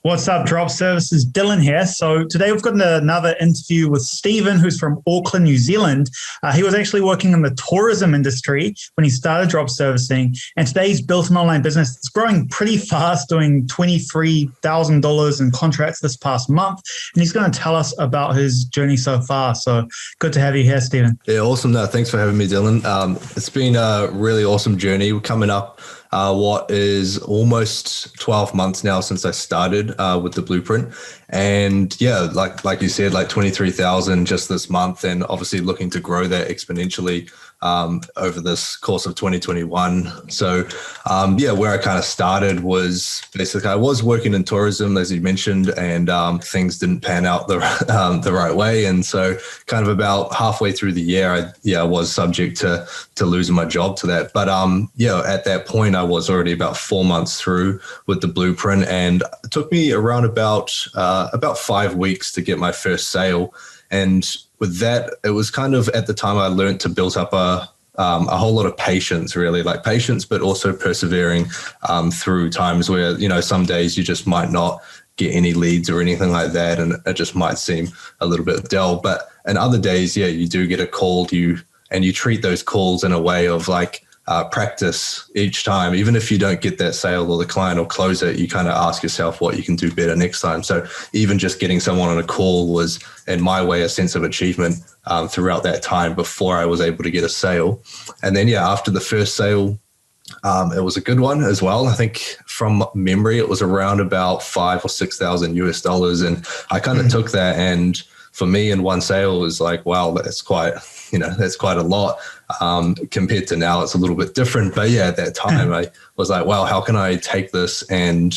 What's up, Drop Services? Dylan here. So today we've got another interview with Stephen, who's from Auckland, New Zealand. He was actually working in the tourism industry when he started drop servicing, and today he's built an online business that's growing pretty fast, doing $23,000 in contracts this past month, and he's going to tell us about his journey so far. So good to have you here, Stephen. Yeah, awesome. No, thanks for having me, Dylan. It's been a really awesome journey. We're coming up what is almost 12 months now since I started with the Blueprint. And yeah, like you said, like 23,000 just this month, and obviously looking to grow that exponentially over this course of 2021. So where I kind of started was basically I was working in tourism, as you mentioned, and things didn't pan out the right way. And so kind of about halfway through the year, I was subject to losing my job to that. But at that point, I was already about 4 months through with the Blueprint, and it took me around about 5 weeks to get my first sale. And with that, it was kind of at the time I learned to build up a whole lot of patience, really, like patience, but also persevering through times where, some days you just might not get any leads or anything like that, and it just might seem a little bit dull. But in other days, you do get a call, and you treat those calls in a way of like practice each time. Even if you don't get that sale or the client will close it, you kind of ask yourself what you can do better next time. So even just getting someone on a call was, in my way, a sense of achievement throughout that time before I was able to get a sale. And then, after the first sale, it was a good one as well. I think from memory, it was around about $5,000 or $6,000 US. And I kind of took that, and for me in one sale was like, wow, that's quite a lot. Compared to now, it's a little bit different. But at that time, I was like, wow, how can I take this and,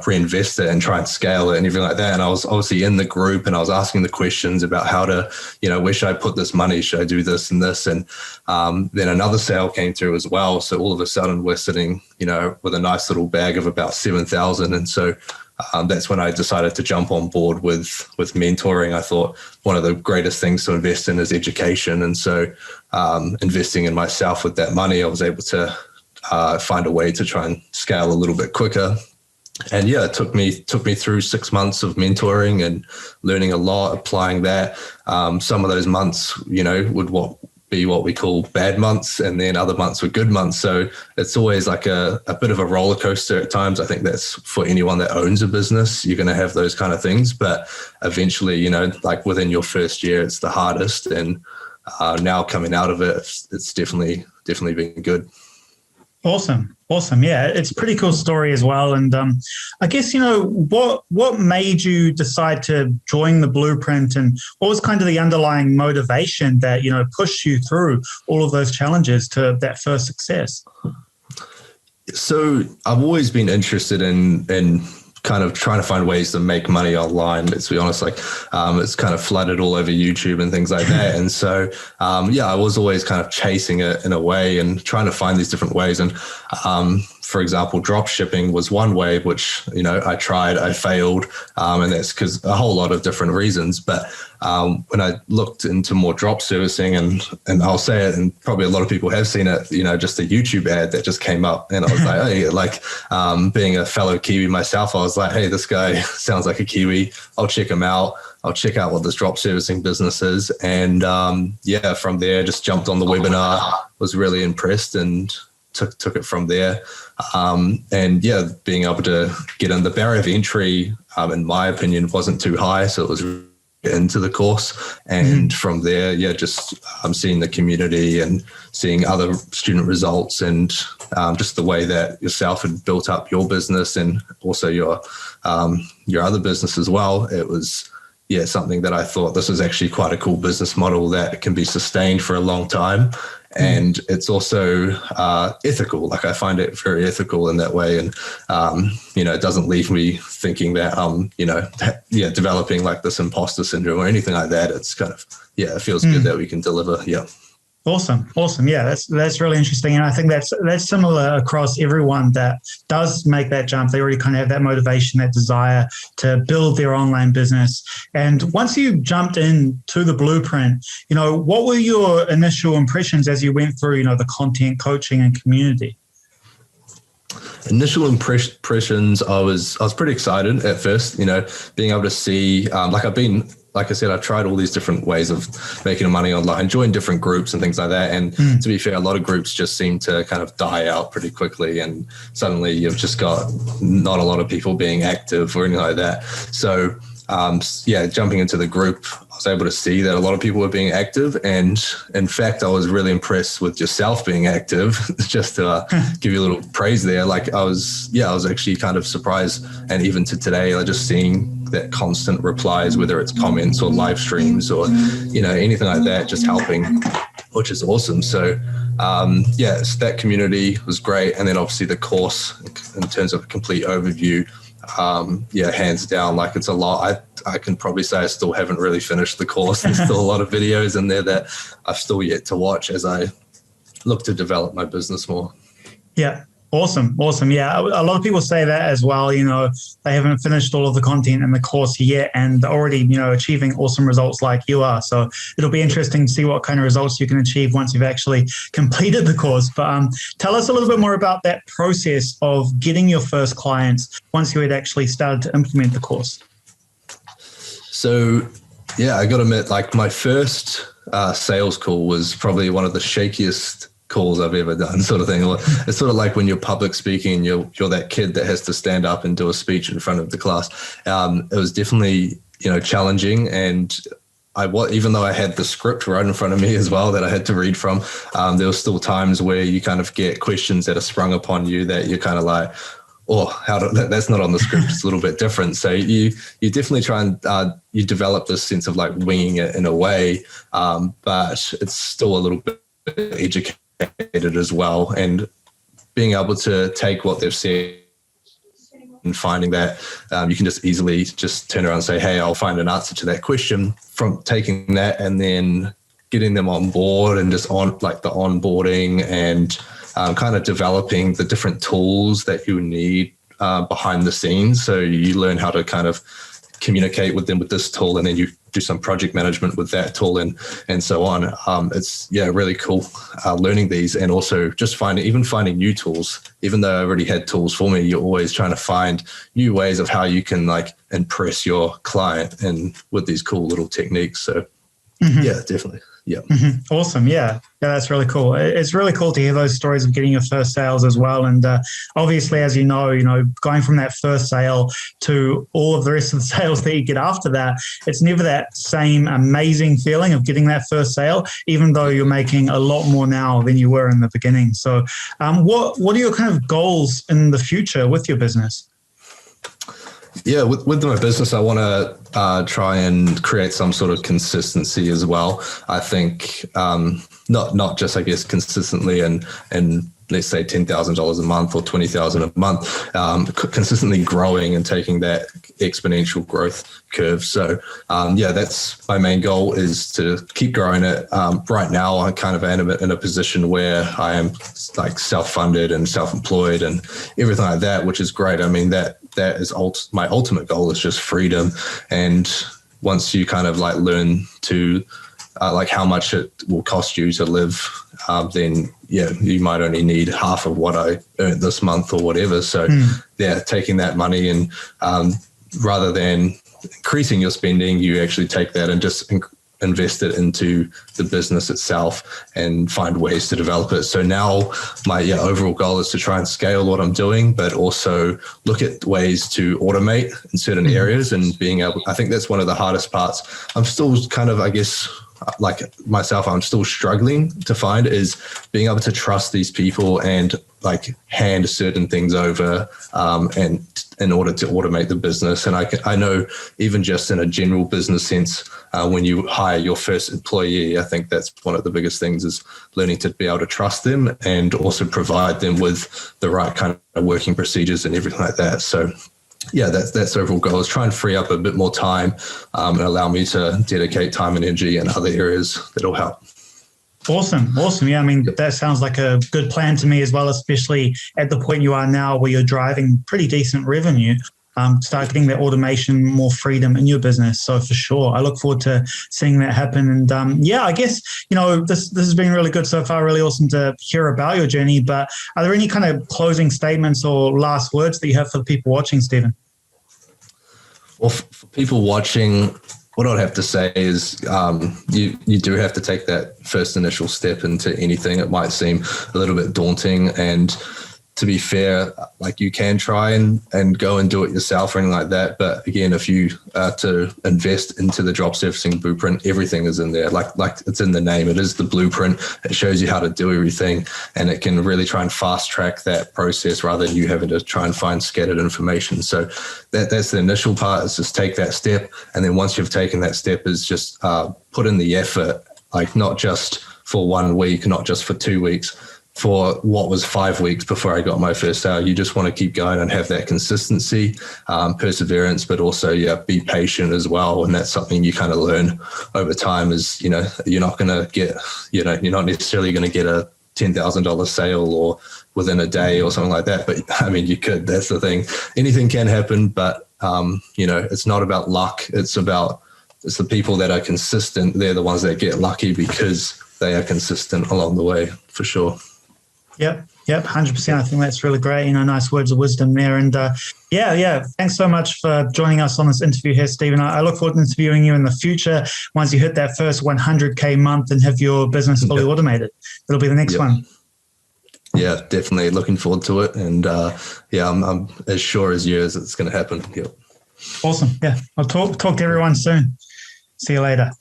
reinvest it and try and scale it and everything like that. And I was obviously in the group, and I was asking the questions about how to, where should I put this money? Should I do this and this? And then another sale came through as well. So all of a sudden we're sitting, with a nice little bag of about 7,000. And so that's when I decided to jump on board with mentoring. I thought one of the greatest things to invest in is education. And so investing in myself with that money, I was able to find a way to try and scale a little bit quicker. And it took me through 6 months of mentoring and learning a lot, applying that. Some of those months, would be what we call bad months, and then other months were good months. So it's always like a bit of a roller coaster at times. I think that's for anyone that owns a business, you're going to have those kind of things. But eventually, like within your first year, it's the hardest. And now coming out of it, it's definitely been good. Awesome. Yeah, it's a pretty cool story as well. And I guess, what made you decide to join the Blueprint, and what was kind of the underlying motivation that, pushed you through all of those challenges to that first success? So I've always been interested in kind of trying to find ways to make money online. Let's be honest, it's kind of flooded all over YouTube and things like that. And so, I was always kind of chasing it in a way and trying to find these different ways. And for example, drop shipping was one way, which, I tried, I failed. And that's because a whole lot of different reasons. But when I looked into more drop servicing, and I'll say it, and probably a lot of people have seen it, just a YouTube ad that just came up, and I was like, hey, being a fellow Kiwi myself, I was like, hey, this guy sounds like a Kiwi. I'll check him out. I'll check out what this drop servicing business is. And from there, just jumped on the webinar, was really impressed, and took it from there. Being able to get in, the barrier of entry, in my opinion, wasn't too high. So it was into the course. And from there, just seeing the community and seeing other student results, and just the way that yourself had built up your business and also your other business as well. It was something that I thought, this is actually quite a cool business model that can be sustained for a long time. And it's also ethical. Like, I find it very ethical in that way. And, it doesn't leave me thinking that, developing like this imposter syndrome or anything like that. It's kind of, it feels good that we can deliver. Yeah. Awesome. Yeah, that's really interesting. And I think that's similar across everyone that does make that jump. They already kind of have that motivation, that desire to build their online business. And once you jumped into the Blueprint, what were your initial impressions as you went through, the content, coaching, and community? Initial impressions, I was pretty excited at first, being able to see, like I said, I've tried all these different ways of making money online, joined different groups and things like that. And to be fair, a lot of groups just seem to kind of die out pretty quickly. And suddenly you've just got not a lot of people being active or anything like that. So jumping into the group, I was able to see that a lot of people were being active. And in fact, I was really impressed with yourself being active, just to give you a little praise there. Like I was actually kind of surprised. And even to today, just seeing that constant replies, whether it's comments or live streams or, anything like that, just helping, which is awesome. So, so that community was great. And then obviously the course in terms of a complete overview, hands down, like it's a lot. I can probably say I still haven't really finished the course. There's still a lot of videos in there that I've still yet to watch as I look to develop my business more. Yeah. Awesome. Yeah. A lot of people say that as well. They haven't finished all of the content in the course yet and they're already, achieving awesome results like you are. So it'll be interesting to see what kind of results you can achieve once you've actually completed the course. But tell us a little bit more about that process of getting your first clients once you had actually started to implement the course. So, I got to admit, like my first sales call was probably one of the shakiest calls I've ever done, sort of thing. It's sort of like when you're public speaking, you're that kid that has to stand up and do a speech in front of the class. It was definitely, challenging. And even though I had the script right in front of me as well that I had to read from, there were still times where you kind of get questions that are sprung upon you that you're kind of like, that's not on the script. It's a little bit different. So you definitely try and you develop this sense of like winging it in a way, but it's still a little bit educated as well, and being able to take what they've said and finding that you can just easily just turn around and say, hey, I'll find an answer to that question, from taking that and then getting them on board and just on like the onboarding and kind of developing the different tools that you need behind the scenes. So you learn how to kind of communicate with them with this tool, and then you do some project management with that tool and so on. It's really cool learning these, and also just finding new tools. Even though I already had tools for me, you're always trying to find new ways of how you can like impress your client and with these cool little techniques. So definitely. Yeah. Mm-hmm. Awesome. Yeah, that's really cool. It's really cool to hear those stories of getting your first sales as well. And obviously, as you know, going from that first sale to all of the rest of the sales that you get after that, it's never that same amazing feeling of getting that first sale, even though you're making a lot more now than you were in the beginning. So what are your kind of goals in the future with your business? Yeah, with my business, I want to try and create some sort of consistency as well. I think not just, I guess, consistently and let's say $10,000 a month or $20,000 a month, consistently growing and taking that exponential growth curve. So that's my main goal, is to keep growing it. Right now, I kind of am in a position where I am like self-funded and self-employed and everything like that, which is great. I mean, that is my ultimate goal, is just freedom. And once you kind of like learn to like how much it will cost you to live, then you might only need half of what I earned this month or whatever. So taking that money and rather than increasing your spending, you actually take that and just invest it into the business itself and find ways to develop it. So now my overall goal is to try and scale what I'm doing, but also look at ways to automate in certain areas, and being able, I think that's one of the hardest parts. I'm still kind of, I guess, like myself, I'm still struggling to find, is being able to trust these people and like hand certain things over and in order to automate the business. And I know even just in a general business sense, when you hire your first employee, I think that's one of the biggest things, is learning to be able to trust them and also provide them with the right kind of working procedures and everything like that. So that's the overall goal, is try and free up a bit more time and allow me to dedicate time and energy in other areas that'll help. Awesome. Yeah, I mean, that sounds like a good plan to me as well, especially at the point you are now where you're driving pretty decent revenue. start getting that automation, more freedom in your business. So for sure, I look forward to seeing that happen. And I guess, this has been really good so far, really awesome to hear about your journey. But are there any kind of closing statements or last words that you have for the people watching, Stephen? Well, for people watching, what I'd have to say is you do have to take that first initial step into anything. It might seem a little bit daunting, and to be fair, like you can try and go and do it yourself or anything like that. But again, if you are to invest into the drop surfacing blueprint, everything is in there. Like it's in the name. It is the blueprint. It shows you how to do everything, and it can really try and fast track that process rather than you having to try and find scattered information. So that's the initial part, is just take that step. And then once you've taken that step, is just put in the effort, like not just for 1 week, not just for 2 weeks, for what was 5 weeks before I got my first sale. You just want to keep going and have that consistency, perseverance, but also, be patient as well. And that's something you kind of learn over time is, you're not going to get, you're not necessarily going to get a $10,000 sale or within a day or something like that. But I mean, you could, that's the thing. Anything can happen, but, it's not about luck. It's the people that are consistent. They're the ones that get lucky because they are consistent along the way, for sure. Yep, 100%. I think that's really great. Nice words of wisdom there. And thanks so much for joining us on this interview here, Stephen. I look forward to interviewing you in the future once you hit that first 100K month and have your business fully automated. It'll be the next one. Yeah, definitely looking forward to it. And I'm as sure as you as it's going to happen. Yep. Awesome. Yeah, I'll talk to everyone soon. See you later.